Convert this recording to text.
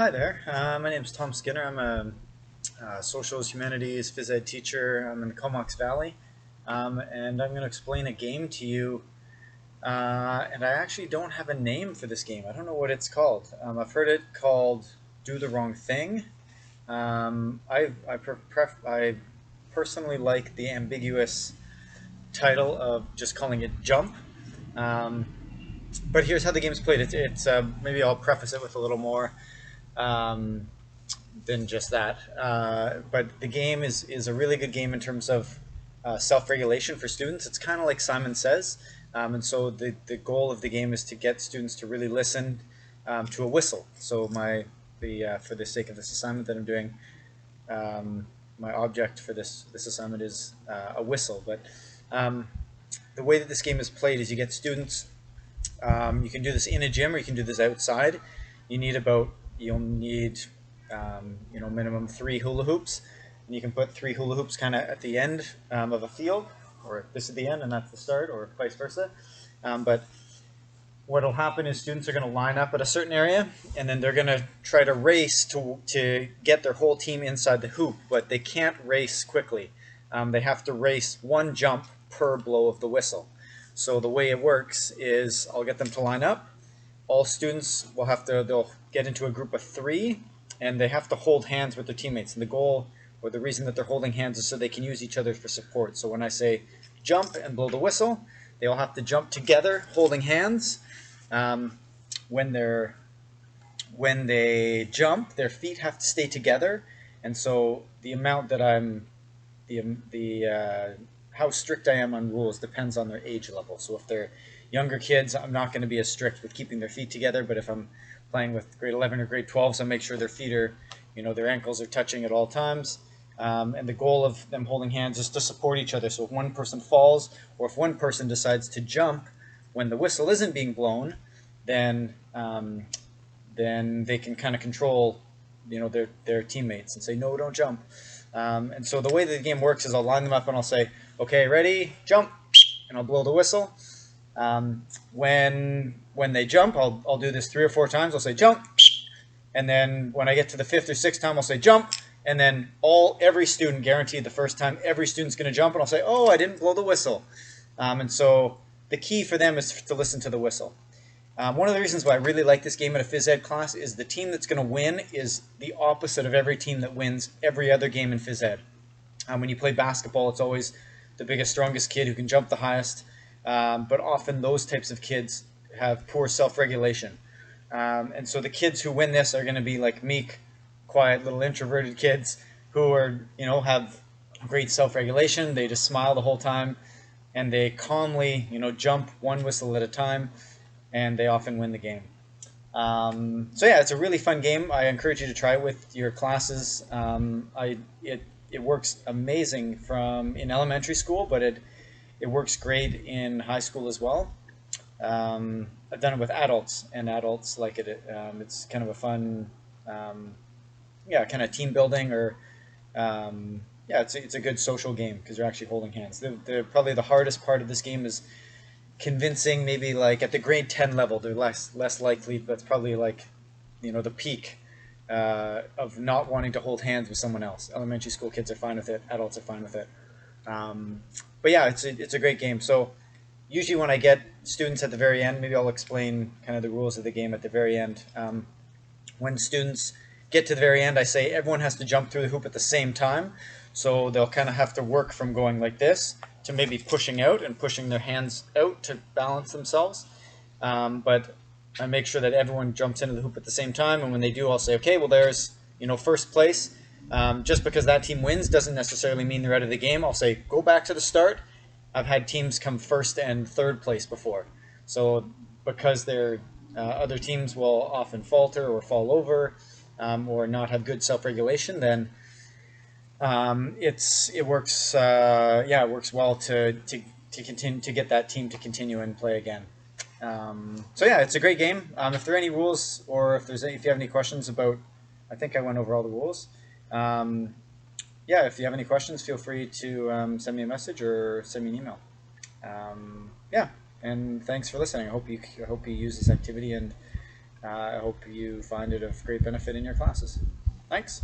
Hi there. My name is Tom Skinner. I'm a socials, humanities, phys ed teacher. I'm in Comox Valley, and I'm going to explain a game to you. And I actually don't have a name for this game. I don't know what it's called. I've heard it called "Do the Wrong Thing." I personally like the ambiguous title of just calling it "Jump." Um, but here's how the game's played. It's maybe I'll preface it with a little more. Um, than just that. But the game is a really good game in terms of self-regulation for students. It's kind of like Simon Says, and so the goal of the game is to get students to really listen to a whistle. So for the sake of this assignment that I'm doing, um, my object for this assignment is a whistle. But um, the way that this game is played is you get students. You can do this in a gym or you can do this outside. You need about you'll need minimum 3 hula hoops, and you can put 3 hula hoops kind of at the end of a field, or this is the end and that's the start, or vice versa. But what will happen is students are going to line up at a certain area, and then they're going to try to race to get their whole team inside the hoop, but they can't race quickly. They have to race one jump per blow of the whistle. So the way it works is I'll get them to line up. All students they'll get into a group of 3, and they have to hold hands with their teammates. And the goal, or the reason that they're holding hands, is so they can use each other for support. So when I say jump and blow the whistle, they all have to jump together, holding hands. Um, when they're when they jump, their feet have to stay together, and so the amount that I'm the how strict I am on rules depends on their age level. So if they're younger kids, I'm not going to be as strict with keeping their feet together. But if I'm playing with grade 11 or grade 12, so I make sure their feet are, their ankles are touching at all times. And the goal of them holding hands is to support each other. So if one person falls, or if one person decides to jump when the whistle isn't being blown, then then they can kind of control, their teammates and say, no, don't jump. And so the way that the game works is I'll line them up and I'll say, okay, ready, jump, and I'll blow the whistle. When they jump, I'll do this 3 or 4 times. I'll say jump, and then when I get to the 5th or 6th time, I'll say jump, and then every student, guaranteed the first time, every student's going to jump, and I'll say, oh, I didn't blow the whistle. And so the key for them is to listen to the whistle. One of the reasons why I really like this game in a phys ed class is the team that's going to win is the opposite of every team that wins every other game in phys ed. When you play basketball, it's always the biggest, strongest kid who can jump the highest, but often those types of kids have poor self-regulation. And so the kids who win this are going to be like meek, quiet, little introverted kids who have great self-regulation. They just smile the whole time, and they calmly, jump one whistle at a time, and they often win the game. So yeah, it's a really fun game. I encourage you to try it with your classes. It works amazing in elementary school, but it works great in high school as well. I've done it with adults, and adults like it. It's kind of a fun, kind of team building, or it's a good social game because you're actually holding hands. Probably the hardest part of this game is convincing, maybe like at the grade 10 level, they're less likely, but it's probably like, the peak of not wanting to hold hands with someone else. Elementary school kids are fine with it. Adults are fine with it. But yeah, it's a great game. So usually when I get students at the very end, maybe I'll explain kind of the rules of the game at the very end. When students get to the very end, I say everyone has to jump through the hoop at the same time. So they'll kind of have to work from going like this to maybe pushing out and pushing their hands out to balance themselves. But I make sure that everyone jumps into the hoop at the same time. And when they do, I'll say, okay, well, there's, first place. Just because that team wins doesn't necessarily mean they're out of the game. I'll say, go back to the start. I've had teams come first and third place before. So because their other teams will often falter or fall over, or not have good self-regulation, then it works well to continue to get that team to continue and play again. So yeah, it's a great game. If there are any rules, or if you have any questions about, I think I went over all the rules. If you have any questions, feel free to send me a message or send me an email. Yeah, and thanks for listening. I hope you use this activity and I hope you find it of great benefit in your classes. Thanks.